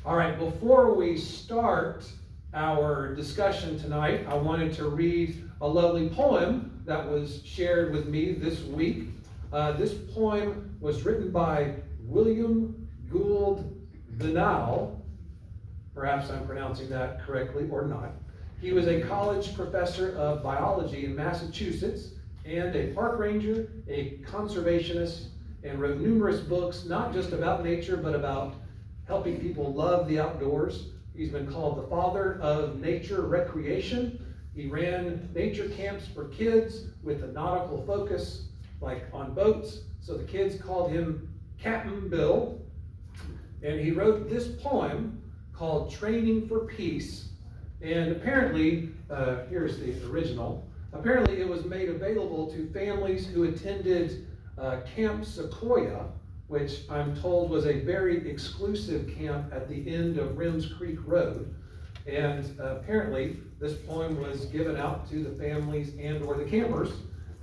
All right, before we start our discussion tonight, I wanted to read a lovely poem that was shared with me this week. This poem was written by William Gould Vinal. Perhaps I'm pronouncing that correctly or not. He was a college professor of biology in Massachusetts and a park ranger, a conservationist, and wrote numerous books, not just about nature, but about helping people love the outdoors. He's been called the father of nature recreation. He ran nature camps for kids with a nautical focus, like on boats. So the kids called him Captain Bill. And he wrote this poem called Training for Peace. And apparently, here's the original. Apparently it was made available to families who attended Camp Sequoia, which I'm told was a very exclusive camp at the end of Rims Creek Road. And apparently this poem was given out to the families and or the campers,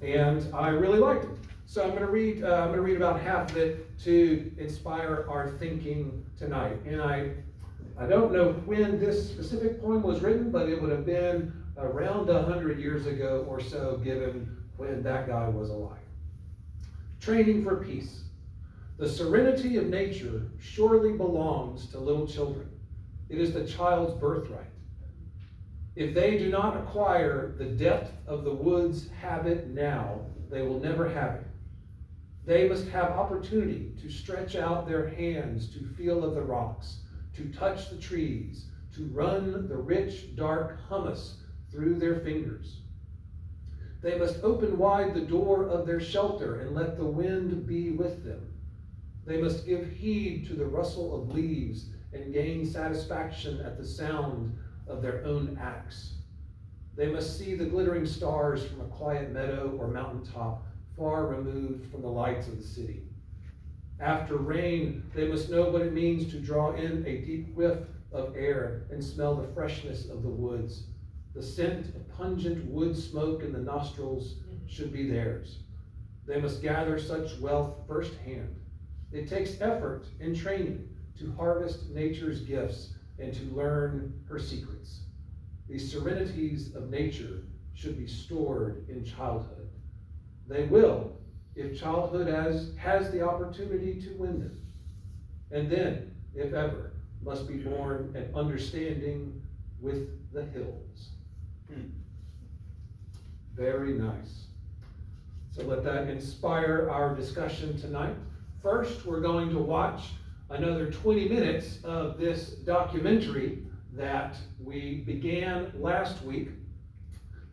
and I really liked it. So I'm going to read about half of it to inspire our thinking tonight. And I don't know when this specific poem was written, but it would have been around 100 years ago or so, given when that guy was alive. Training for Peace. The serenity of nature surely belongs to little children. It is the child's birthright. If they do not acquire the depth of the wood's habit now, they will never have it. They must have opportunity to stretch out their hands to feel of the rocks, to touch the trees, to run the rich, dark humus through their fingers. They must open wide the door of their shelter and let the wind be with them. They must give heed to the rustle of leaves and gain satisfaction at the sound of their own axe. They must see the glittering stars from a quiet meadow or mountaintop far removed from the lights of the city. After rain, they must know what it means to draw in a deep whiff of air and smell the freshness of the woods. The scent of pungent wood smoke in the nostrils should be theirs. They must gather such wealth firsthand. It takes effort and training to harvest nature's gifts and to learn her secrets. The serenities of nature should be stored in childhood. They will, if childhood has the opportunity to win them. And then, if ever, must be born an understanding with the hills. Very nice. So let that inspire our discussion tonight. First, we're going to watch another 20 minutes of this documentary that we began last week.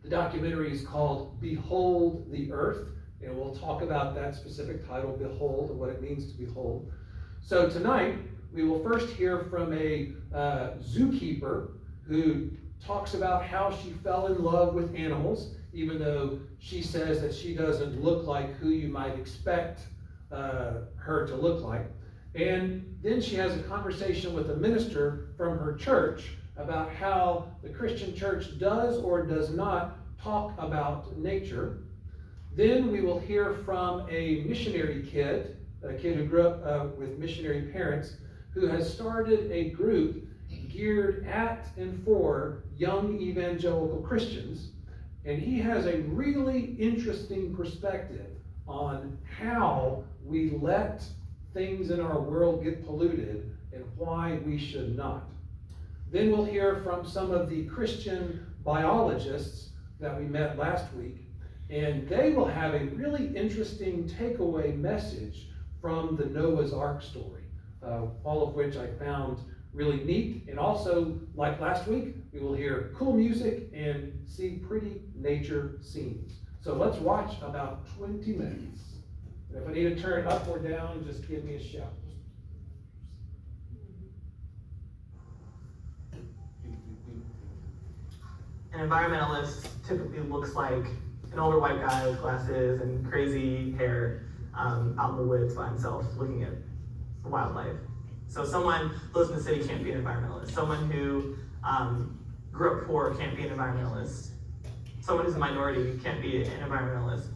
The documentary is called Behold the Earth, and we'll talk about that specific title, Behold, and what it means to behold. So tonight, we will first hear from a zookeeper who talks about how she fell in love with animals, even though she says that she doesn't look like who you might expect her to look like. And then she has a conversation with a minister from her church about how the Christian church does or does not talk about nature. Then we will hear from a missionary kid, a kid who grew up with missionary parents, who has started a group geared at and for young evangelical Christians. And he has a really interesting perspective on how we let things in our world get polluted and why we should not. Then we'll hear from some of the Christian biologists that we met last week, and they will have a really interesting takeaway message from the Noah's Ark story, all of which I found really neat. And also, like last week, we will hear cool music and see pretty nature scenes. So let's watch about 20 minutes. If I need to turn up or down, just give me a shout. An environmentalist typically looks like an older white guy with glasses and crazy hair out in the woods by himself looking at the wildlife. So someone who lives in the city can't be an environmentalist. Someone who grew up poor can't be an environmentalist. Someone who's a minority can't be an environmentalist.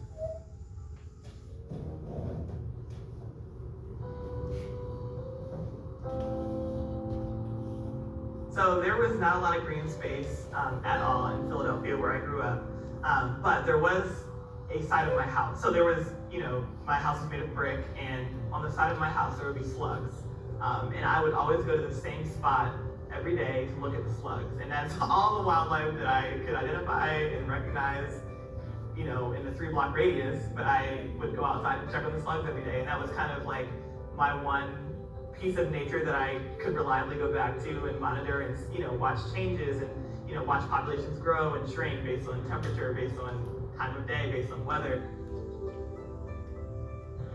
So there was not a lot of green space at all in Philadelphia where I grew up, but there was a side of my house. So there was, my house was made of brick, and on the side of my house there would be slugs. And I would always go to the same spot every day to look at the slugs. And that's all the wildlife that I could identify and recognize, in the 3-block radius, but I would go outside and check on the slugs every day. And that was kind of like my one piece of nature that I could reliably go back to and monitor and, watch changes and, watch populations grow and shrink based on temperature, based on time of day, based on weather.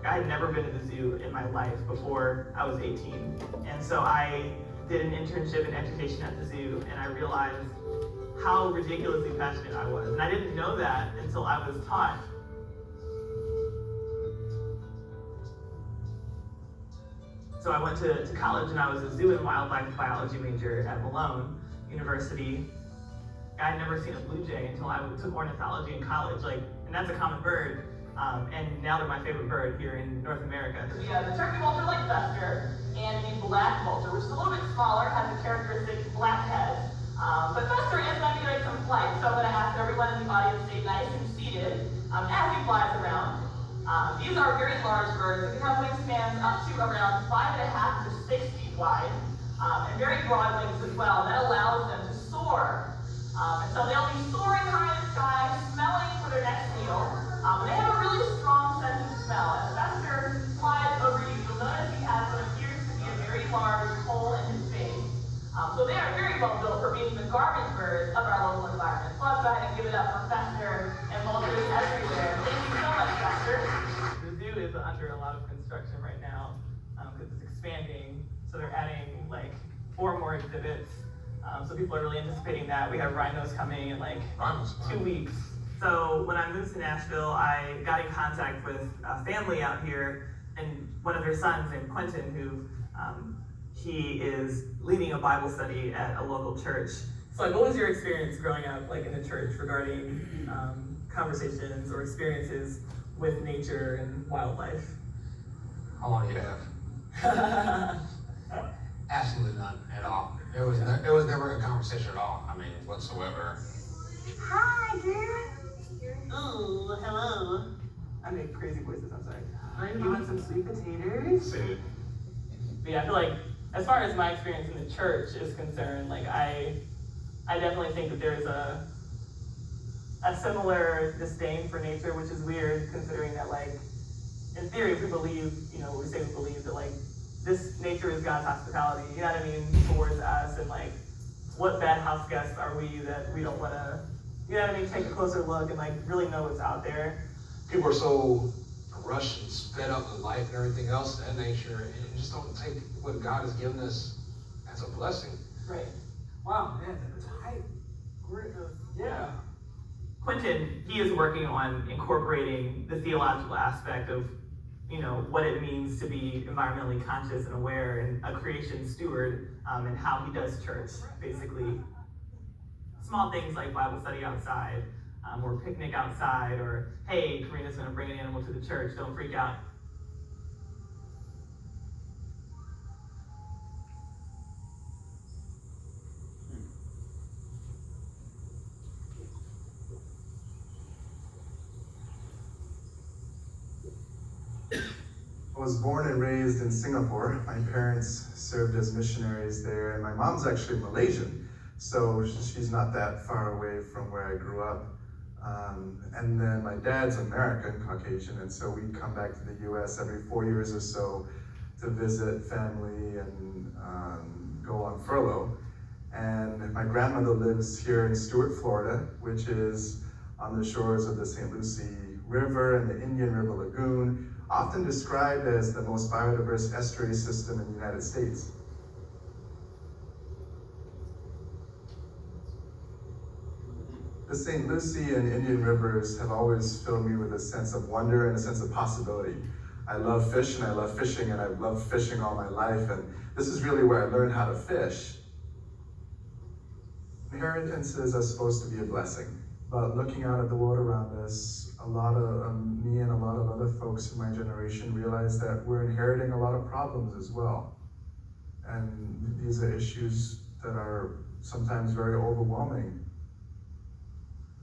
I had never been to the zoo in my life before I was 18. And so I did an internship in education at the zoo, and I realized how ridiculously passionate I was. And I didn't know that until I was taught. So I went to college, and I was a zoo and wildlife biology major at Malone University. I had never seen a blue jay until I took ornithology in college, and that's a common bird. And now they're my favorite bird here in North America. We have the turkey vulture like Fester, and the black vulture, which is a little bit smaller, has a characteristic black head. But Fester is going to be ready for flight, so I'm going to ask everyone in the audience to stay nice and seated as he flies around. These are very large birds. They have wingspans up to around 5.5 to 6 feet wide, and very broad wings as well. That allows them to soar. And so they'll be soaring high in the sky, smelling for their next meal. And they have a really strong sense of smell. As Fester flies over you, you'll notice he has what appears to be a very large hole in his face. So they are very well built for being the garbage birds of our local environment. So let's go ahead and give it up for Fester and vultures everywhere. Thank you so much, Fester. The zoo is under a lot of construction right now because it's expanding. So they're adding 4 more exhibits. So people are really anticipating that. We have rhinos coming in 2 weeks. So when I moved to Nashville, I got in contact with a family out here, and one of their sons named Quentin, who he is leading a Bible study at a local church. So what was your experience growing up in the church regarding conversations or experiences with nature and wildlife? How long do you have? Absolutely none at all. It was never a conversation at all. I mean, whatsoever. Hi, girl. Oh, hello. I make crazy voices, I'm sorry. You want some sweet potatoes? Food. But yeah, I feel like, as far as my experience in the church is concerned, I definitely think that there's a similar disdain for nature, which is weird considering that, in theory, if we believe, we say we believe that, this nature is God's hospitality, you know what I mean, towards us, and what bad house guests are we that we don't want to, you know what I mean, take a closer look and really know what's out there. People are so rushed and sped up with life and everything else of that nature, and just don't take what God has given us as a blessing. Right. Wow, man, that's tight. Yeah. Quentin, he is working on incorporating the theological aspect of, what it means to be environmentally conscious and aware and a creation steward, and how he does church, basically. Small things like Bible study outside, or picnic outside, or, hey, Karina's gonna bring an animal to the church, don't freak out. I was born and raised in Singapore. My parents served as missionaries there, and my mom's actually Malaysian, so she's not that far away from where I grew up. And then my dad's American, Caucasian, and so we'd come back to the US every 4 years or so to visit family and go on furlough. And my grandmother lives here in Stuart, Florida, which is on the shores of the St. Lucie River and the Indian River Lagoon, often described as the most biodiverse estuary system in the United States. The St. Lucie and Indian rivers have always filled me with a sense of wonder and a sense of possibility. I love fish and I love fishing, and I've loved fishing all my life, and this is really where I learned how to fish. Inheritances are supposed to be a blessing, but looking out at the world around us, a lot of me and a lot of other folks in my generation realize that we're inheriting a lot of problems as well. And these are issues that are sometimes very overwhelming.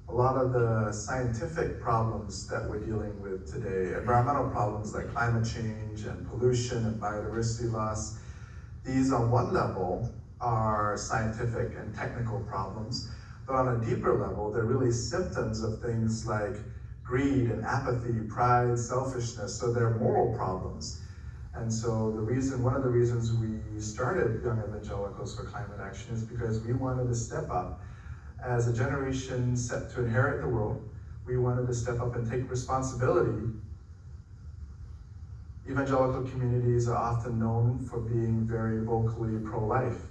A lot of the scientific problems that we're dealing with today, environmental problems like climate change and pollution and biodiversity loss, these on one level are scientific and technical problems, but on a deeper level, they're really symptoms of things like greed and apathy, pride, selfishness, so they're moral problems. And so one of the reasons we started Young Evangelicals for Climate Action is because we wanted to step up as a generation set to inherit the world. We wanted to step up and take responsibility. Evangelical communities are often known for being very vocally pro-life.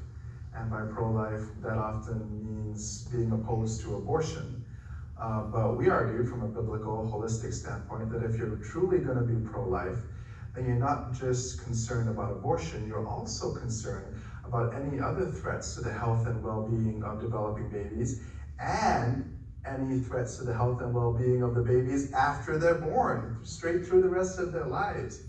And by pro-life, that often means being opposed to abortion. But we argue from a biblical, holistic standpoint that if you're truly going to be pro-life, then you're not just concerned about abortion, you're also concerned about any other threats to the health and well-being of developing babies, and any threats to the health and well-being of the babies after they're born, straight through the rest of their lives.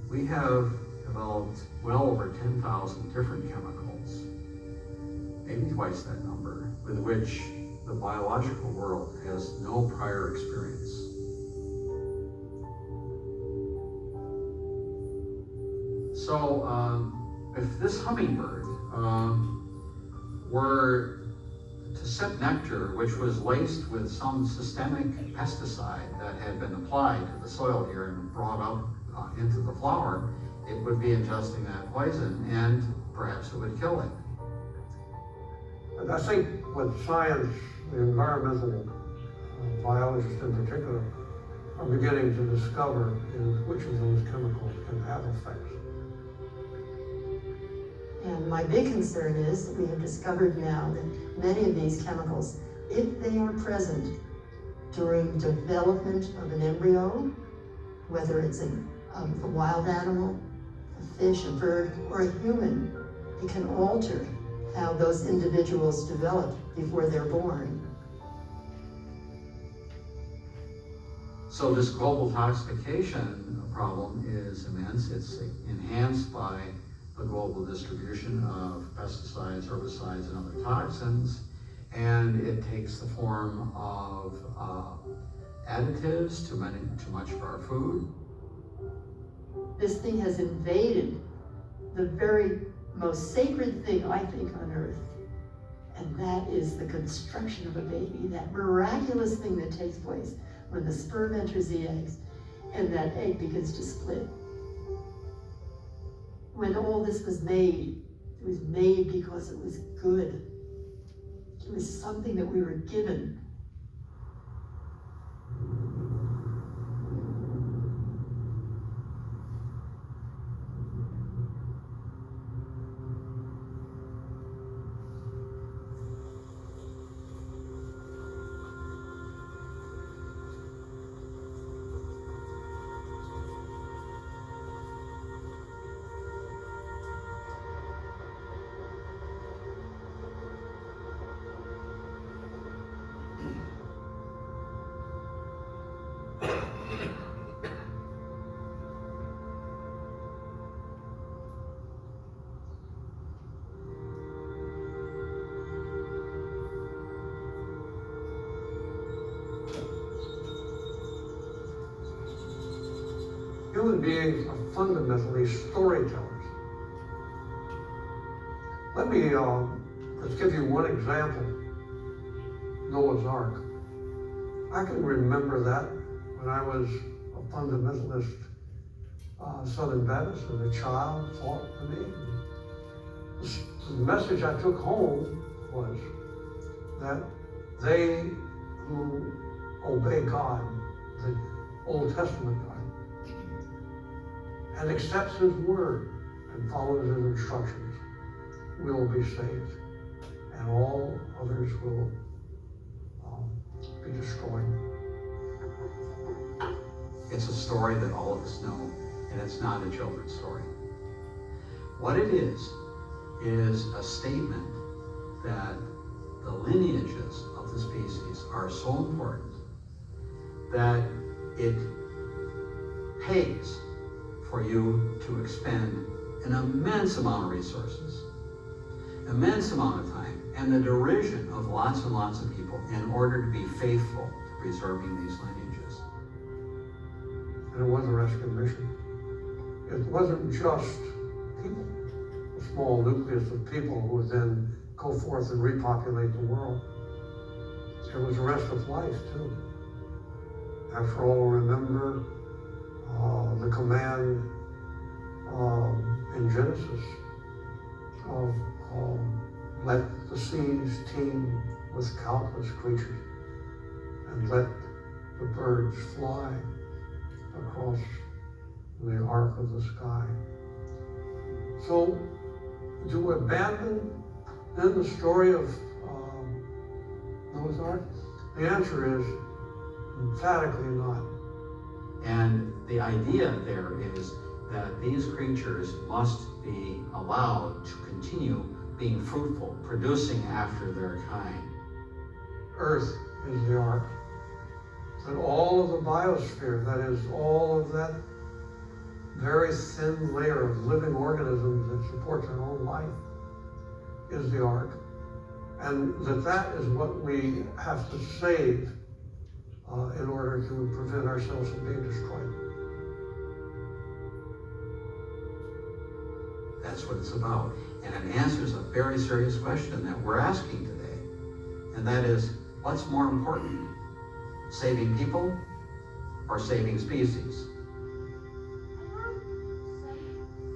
We have developed well over 10,000 different chemicals, maybe twice that number, with which the biological world has no prior experience. So if this hummingbird were to sip nectar which was laced with some systemic pesticide that had been applied to the soil here and brought up into the flower, it would be ingesting that poison, and perhaps it would kill it. And I think with science, the environmental biologists in particular are beginning to discover which of those chemicals can have effects. And my big concern is that we have discovered now that many of these chemicals, if they are present during development of an embryo, whether it's a wild animal, a fish, a bird, or a human, it can alter how those individuals develop before they're born. So this global toxification problem is immense. It's enhanced by the global distribution of pesticides, herbicides, and other toxins, and it takes the form of additives to much of our food. This thing has invaded the very most sacred thing, I think, on earth, and that is the construction of a baby, that miraculous thing that takes place when the sperm enters the eggs and that egg begins to split. When all this was made, it was made because it was good. It was something that we were given. Human beings are fundamentally storytellers. Let me just give you one example. Noah's Ark. I can remember that when I was a fundamentalist Southern Baptist as a child, taught to me. The message I took home was that they who obey God, the Old Testament God, and accepts His word and follows His instructions will be saved, and all others will be destroyed. It's a story that all of us know, and it's not a children's story. What it is a statement that the lineages of the species are so important that it pays for you to expend an immense amount of resources, immense amount of time, and the derision of lots and lots of people in order to be faithful to preserving these lineages. And it was a rescue mission. It wasn't just people, a small nucleus of people who would then go forth and repopulate the world. It was the rest of life too. After all, remember the command in Genesis of let the seas teem with countless creatures and let the birds fly across the arc of the sky. So to abandon then the story of Noah's Ark? The answer is emphatically not. And the idea there is that these creatures must be allowed to continue being fruitful, producing after their kind. Earth is the ark. That all of the biosphere, that is all of that very thin layer of living organisms that supports our own life, is the ark. And that is what we have to save in order to prevent ourselves from being destroyed. That's what it's about. And it answers a very serious question that we're asking today. And that is, what's more important? Saving people or saving species?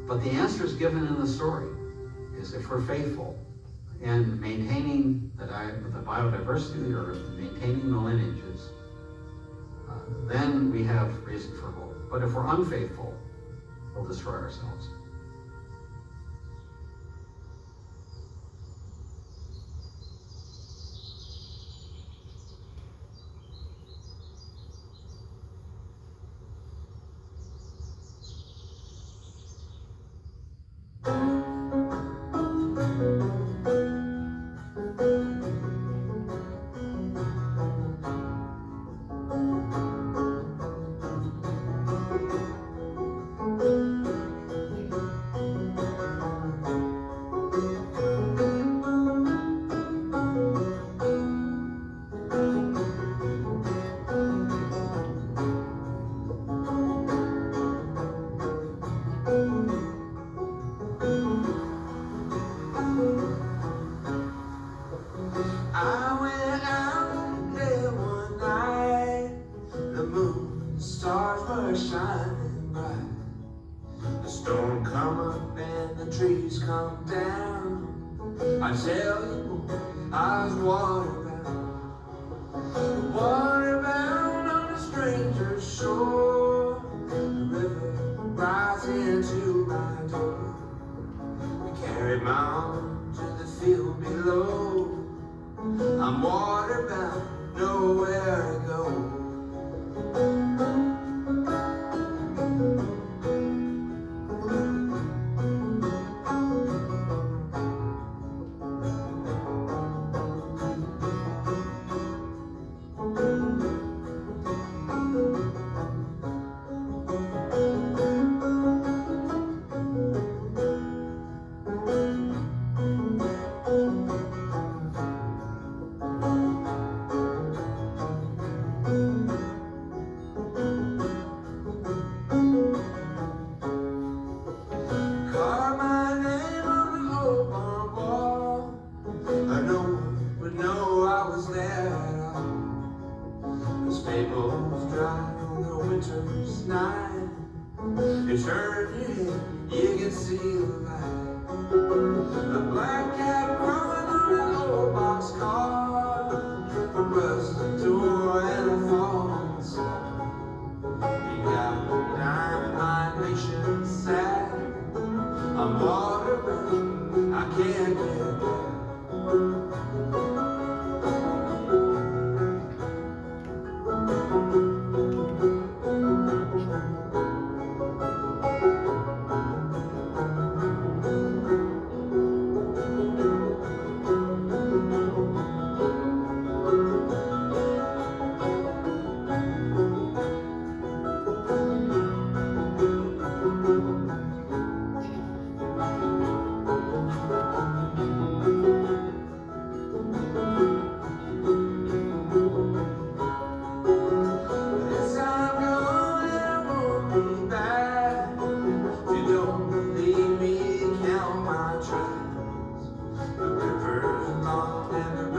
But the answer is given in the story, is if we're faithful in maintaining the biodiversity of the earth, maintaining the lineages, then we have reason for hope. But if we're unfaithful, we'll destroy ourselves.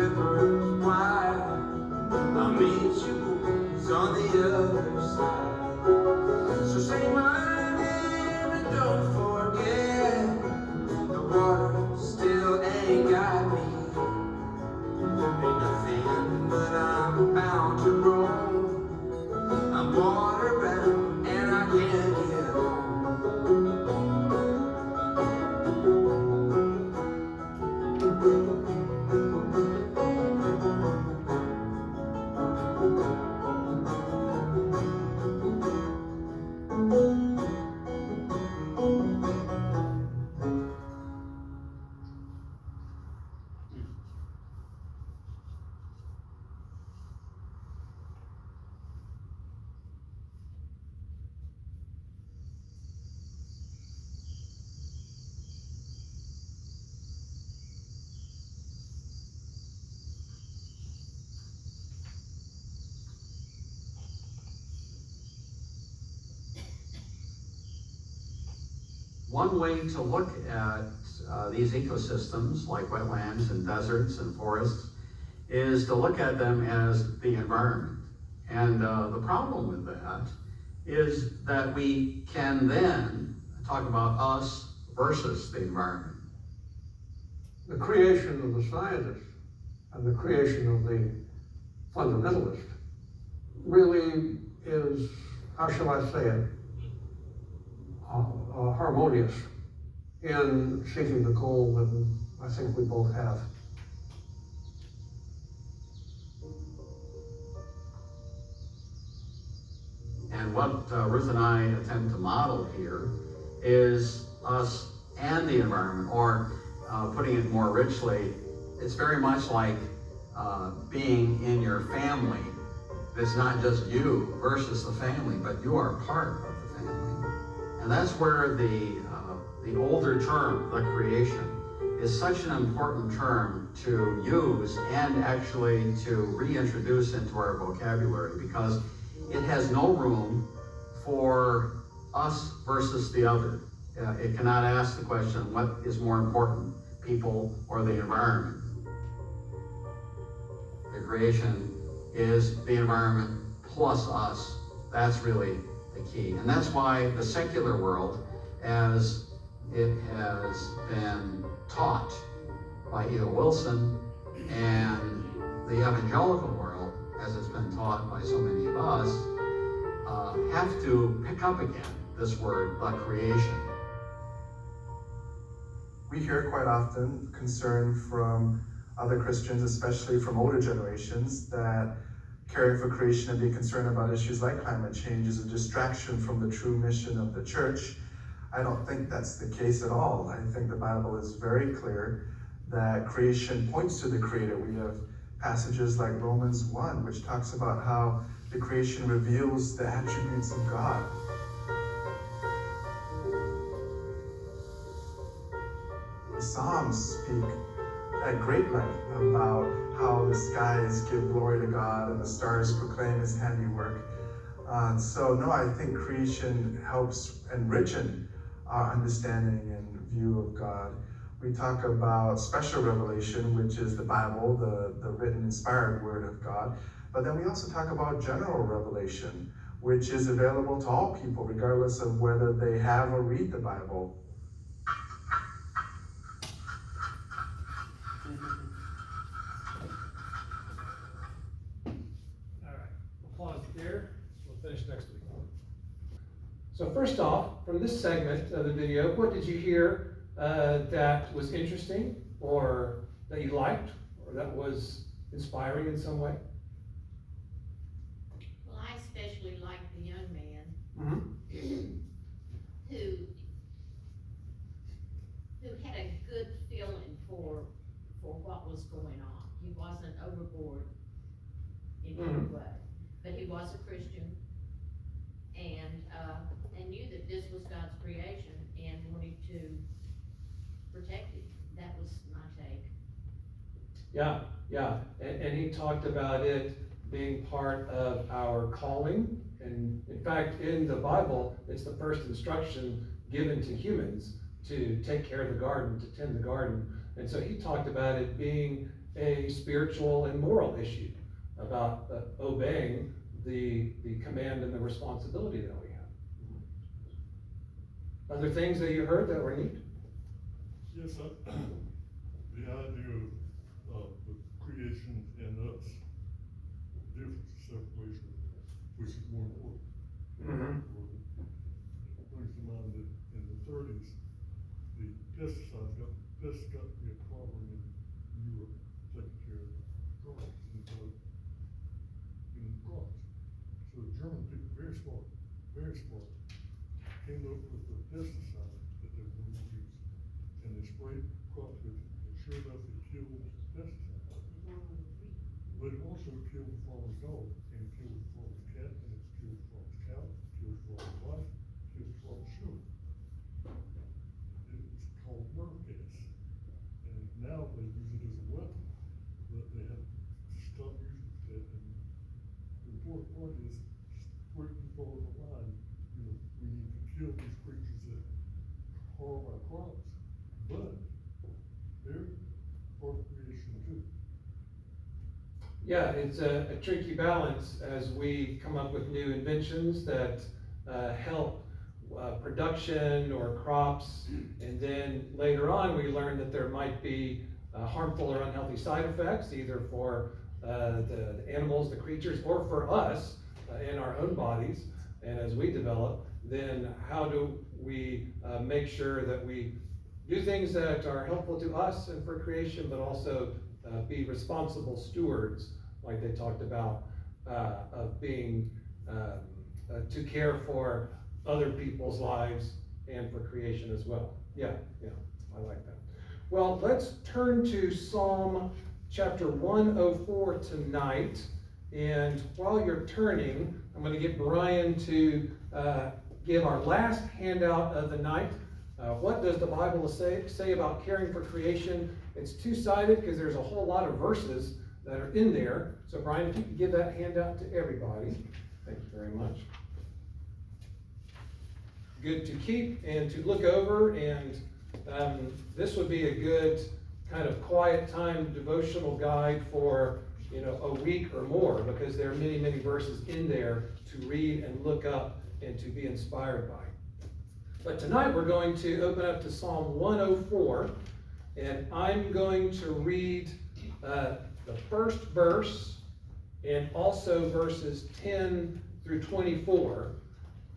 river's wide, I'll meet you on the other side. So say my name and don't forget, the water still ain't got me. Ain't nothing but I'm bound to roam. I'm water bound and I can't get home. One way to look at these ecosystems, like wetlands and deserts and forests, is to look at them as the environment. And the problem with that is that we can then talk about us versus the environment. The creation of the scientist and the creation of the fundamentalist really is, how shall I say it, harmonious in seeking the goal that I think we both have. And what Ruth and I attempt to model here is us and the environment, or putting it more richly, it's very much like being in your family. It's not just you versus the family, but you are part of the family. And that's where the older term, the creation, is such an important term to use and actually to reintroduce into our vocabulary, because it has no room for us versus the other. It cannot ask the question, what is more important, people or the environment? The creation is the environment plus us. That's really the key. And that's why the secular world, as it has been taught by E.O. Wilson, and the evangelical world, as it's been taught by so many of us, have to pick up again this word, the creation. We hear quite often concern from other Christians, especially from older generations, that caring for creation and being concerned about issues like climate change is a distraction from the true mission of the church. I don't think that's the case at all. I think the Bible is very clear that creation points to the Creator. We have passages like Romans 1, which talks about how the creation reveals the attributes of God. The Psalms speak at great length about how the skies give glory to God and the stars proclaim His handiwork. So no, I think creation helps enrichen our understanding and view of God. We talk about special revelation, which is the Bible, the written, inspired word of God. But then we also talk about general revelation, which is available to all people, regardless of whether they have or read the Bible. All right, we'll pause there. We'll finish next week. So first off, from this segment of the video, what did you hear that was interesting, or that you liked, or that was inspiring in some way? Well, I especially liked the young man who had a good feeling for what was going on. He wasn't overboard in any way, but he was a Christian and knew that this was God's creation and wanted to protect it. That was my take. Yeah, and he talked about it being part of our calling. And in fact, in the Bible, it's the first instruction given to humans to take care of the garden, to tend the garden. And so he talked about it being a spiritual and moral issue about obeying the command and the responsibility that we have. Other things that you heard that were neat? Yes, the idea of the creation and us, difference, separation, which is more important. Mm-hmm. It brings to mind that in the 30s, the pests got to be a problem in Europe, taking care of crops and crops. So the German people, very smart, came up with the pesticide that they were going to use. And they sprayed crops with it, and sure enough, it killed pesticide. But it also killed the farmer's dog, and it killed the farmer's cat, and it killed the farmer's cow, it killed the farmer's wife, it killed the farmer's children. It's called nerve gas. And now they use it as a weapon, but they have to stop using it. And the important part is, where you draw the line, we need to kill these creatures that harm our crops, but they're part of creation too. Yeah, it's a tricky balance as we come up with new inventions that help production or crops, and then later on we learn that there might be harmful or unhealthy side effects, either for the animals, the creatures, or for us in our own bodies. And as we develop, then how do we make sure that we do things that are helpful to us and for creation, but also be responsible stewards, like they talked about, of being to care for other people's lives and for creation as well. Yeah, I like that. Well, let's turn to Psalm chapter 104 tonight. And while you're turning, I'm going to get Brian to give our last handout of the night. What does the Bible say about caring for creation? It's two-sided because there's a whole lot of verses that are in there. So Brian, if you could give that handout to everybody. Thank you very much. Good to keep and to look over, and this would be a good kind of quiet time devotional guide for a week or more, because there are many, many verses in there to read and look up and to be inspired by. But tonight we're going to open up to Psalm 104, and I'm going to read the first verse and also verses 10 through 24.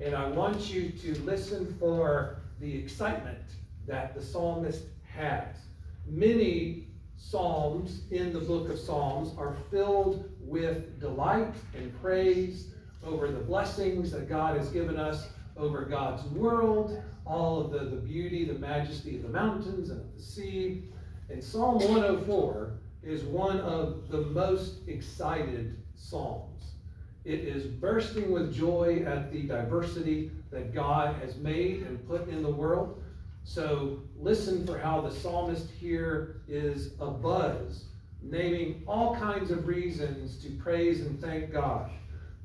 And I want you to listen for the excitement that the psalmist has. Many Psalms in the book of Psalms are filled with delight and praise over the blessings that God has given us, over God's world, all of the beauty, the majesty of the mountains and of the sea. And Psalm 104 is one of the most excited Psalms. It is bursting with joy at the diversity that God has made and put in the world. So listen for how the psalmist here is abuzz, naming all kinds of reasons to praise and thank God.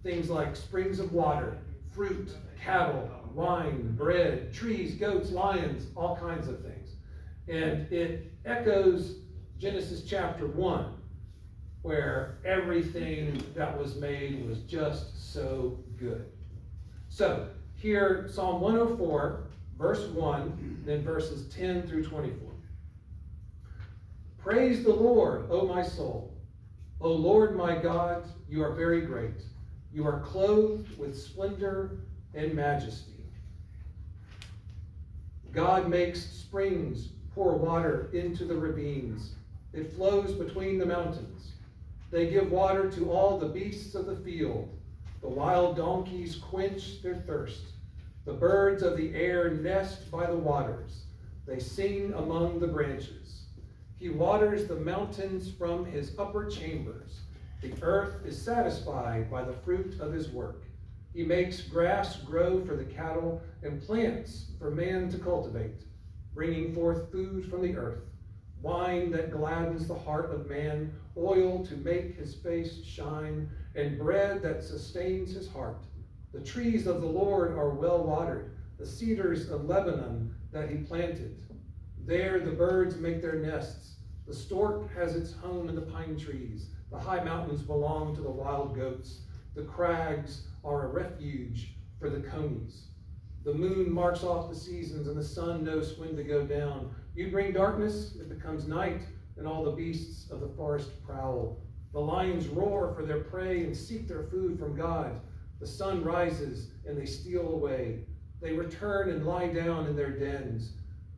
Things like springs of water, fruit, cattle, wine, bread, trees, goats, lions, all kinds of things. And it echoes Genesis chapter 1, where everything that was made was just so good. So here, Psalm 104, verse 1, then verses 10 through 24. Praise the Lord, O my soul. O Lord my God, you are very great. You are clothed with splendor and majesty. God makes springs pour water into the ravines. It flows between the mountains. They give water to all the beasts of the field. The wild donkeys quench their thirst. The birds of the air nest by the waters. They sing among the branches. He waters the mountains from his upper chambers. The earth is satisfied by the fruit of his work. He makes grass grow for the cattle and plants for man to cultivate, bringing forth food from the earth, wine that gladdens the heart of man, oil to make his face shine, and bread that sustains his heart. The trees of the Lord are well watered, the cedars of Lebanon that he planted. There the birds make their nests. The stork has its home in the pine trees. The high mountains belong to the wild goats. The crags are a refuge for the conies. The moon marks off the seasons, and the sun knows when to go down. You bring darkness, it becomes night, and all the beasts of the forest prowl. The lions roar for their prey and seek their food from God. The sun rises, and they steal away. They return and lie down in their dens.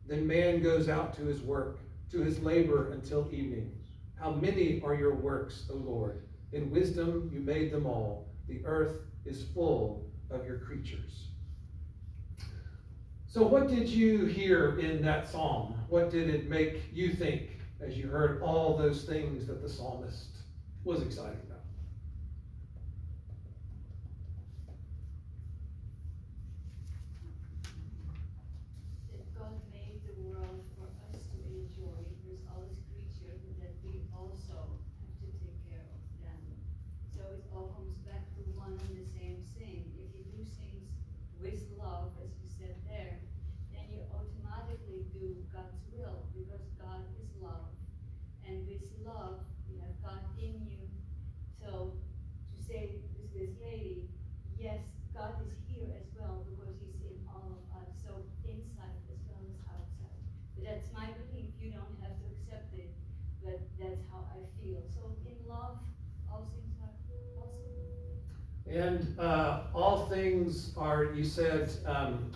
Then man goes out to his work, to his labor until evening. How many are your works, O Lord? In wisdom you made them all. The earth is full of your creatures. So what did you hear in that psalm? What did it make you think as you heard all those things that the psalmist was excited about? That God made the world for us to enjoy. There's all these creatures that we also have to take care of them. So it all comes back to one and the same thing. If you do things with love, as you said there, then you automatically do God's will, because God is love. And with love, you have God in you. So to say with this lady, yes, God is here as well, because he's in all of us. So inside as well as outside. But that's my belief. You don't have to accept it, but that's how I feel. So in love, all things are possible. And all things are, you said,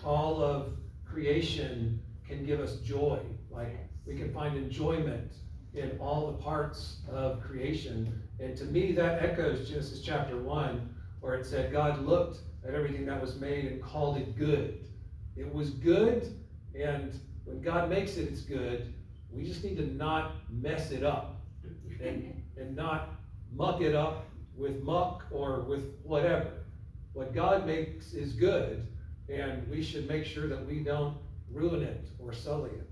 all of creation can give us joy. Like we can find enjoyment in all the parts of creation. And to me, that echoes Genesis chapter 1, where it said God looked at everything that was made and called it good. It was good, and when God makes it, it's good. We just need to not mess it up and not muck it up with muck or with whatever. What God makes is good, and we should make sure that we don't ruin it or sully it.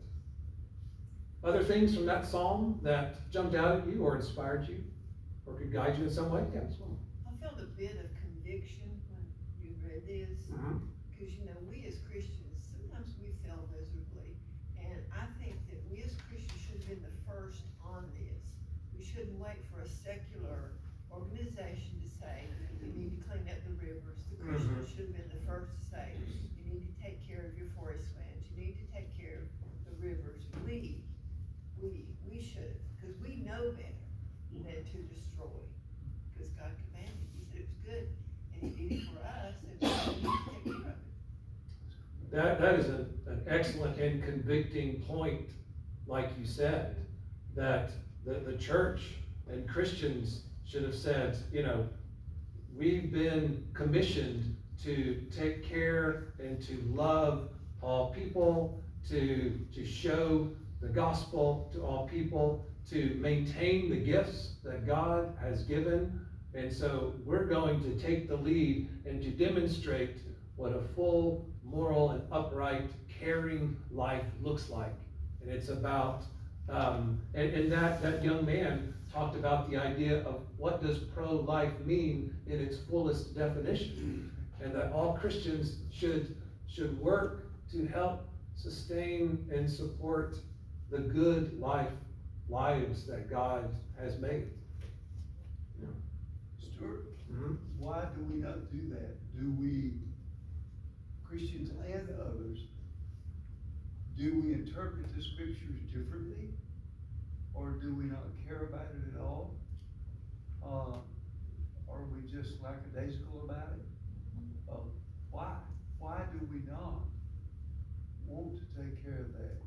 Other things from that psalm that jumped out at you or inspired you or could guide you in some way? Yeah, I felt a bit of conviction when you read this, because you know, we as Christians, sometimes we fail miserably, and I think that we as Christians should have been the first on this. We shouldn't wait for a secular organization to say, you need to clean up the rivers. The Christians should have been the first to say, you need to take care of your forest lands, you need to take care of the rivers. We should, because we know better than to destroy, because God commanded, he said it was good, and he did it for us, and we need to take care of it. That is an excellent and convicting point, like you said, that the church and Christians should have said, you know, we've been commissioned to take care and to love all people, to show the gospel to all people, to maintain the gifts that God has given. And so we're going to take the lead and to demonstrate what a full, moral, and upright, caring life looks like. And it's about, and that young man talked about the idea of what does pro-life mean in its fullest definition. And that all Christians should work to help sustain and support the good lives that God has made. Yeah. Stuart, why do we not do that? Do we, Christians and others, do we interpret the scriptures differently? Or do we not care about it at all? Are we just lackadaisical about it? Why? Why do we not want to take care of that?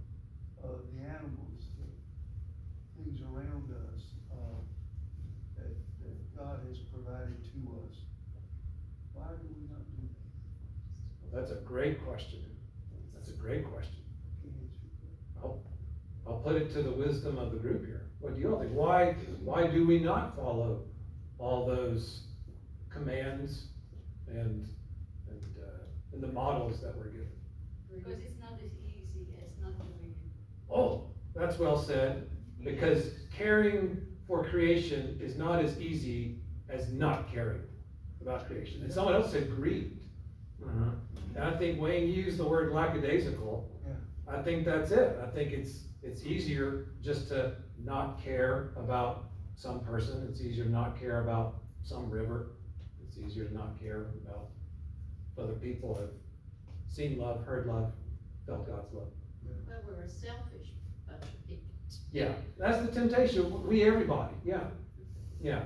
The animals, the things around us that God has provided to us. Why do we not do that? Well, that's a great question. That's a great question. I'll put it to the wisdom of the group here. What do you all think? Why do we not follow all those commands and the models that we're given? Because it's not as easy as not doing it. Oh, that's well said. Because caring for creation is not as easy as not caring about creation. And someone else said greed. And I think Wayne used the word lackadaisical. I think that's it. I think it's easier just to not care about some person. It's easier to not care about some river. It's easier to not care about other people have seen love, heard love, felt God's love. Well, we're a selfish bunch of people. Yeah, that's the temptation. We, everybody, yeah. Yeah.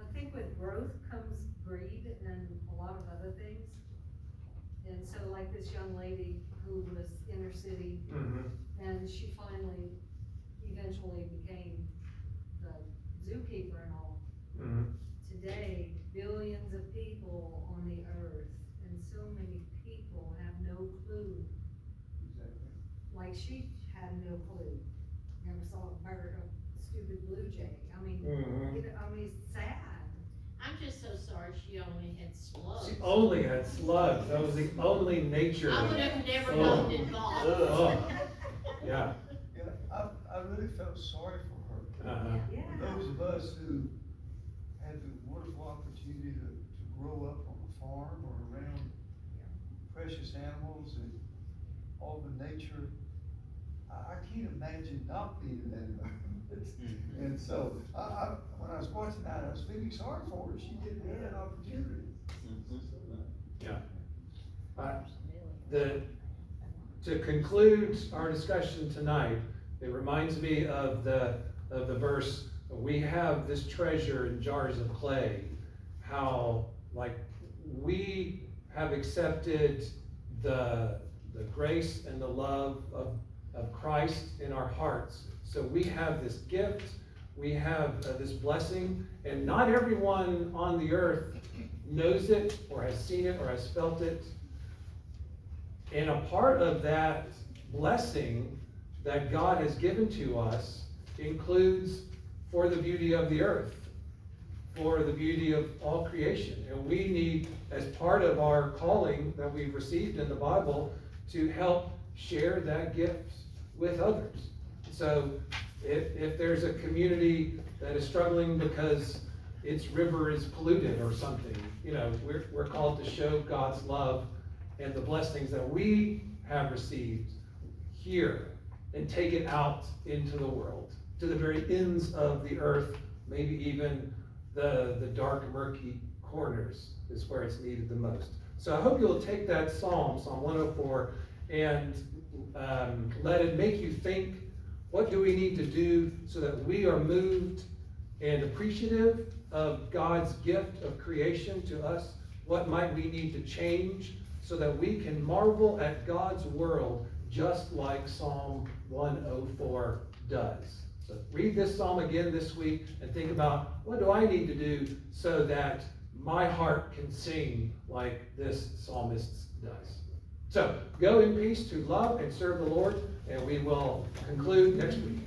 I think with growth comes greed and a lot of other things. And so like this young lady who was inner city, and she finally, eventually became the zookeeper and all. Today, billions of people on the earth, and so many people have no clue. Exactly. Like she had no clue. Never saw a bird, a stupid blue jay. I mean, you know, I mean, it's sad. I'm just so sorry she only had slugs. She only had slugs. That was the only nature. I would have never gotten involved. Yeah. Yeah, I really felt sorry for her. Yeah. Those of us who had the wonderful opportunity to grow up on a farm or around precious animals and all the nature, I can't imagine not being in that environment. And so, when I was watching that, I was feeling sorry for her. She didn't have that opportunity. Yeah. To conclude our discussion tonight, it reminds me of the verse, we have this treasure in jars of clay, how like we have accepted the grace and the love of Christ in our hearts. So we have this gift, we have this blessing, and not everyone on the earth knows it or has seen it or has felt it. And a part of that blessing that God has given to us includes for the beauty of the earth, for the beauty of all creation. And we need, as part of our calling that we've received in the Bible, to help share that gift with others. So if there's a community that is struggling because its river is polluted or something, you know, we're called to show God's love and the blessings that we have received here and take it out into the world, to the very ends of the earth, maybe even the dark, murky corners is where it's needed the most. So I hope you'll take that Psalm 104, and let it make you think, what do we need to do so that we are moved and appreciative of God's gift of creation to us? What might we need to change so that we can marvel at God's world just like Psalm 104 does? So read this psalm again this week and think about, what do I need to do so that my heart can sing like this psalmist does? So go in peace to love and serve the Lord, and we will conclude next week.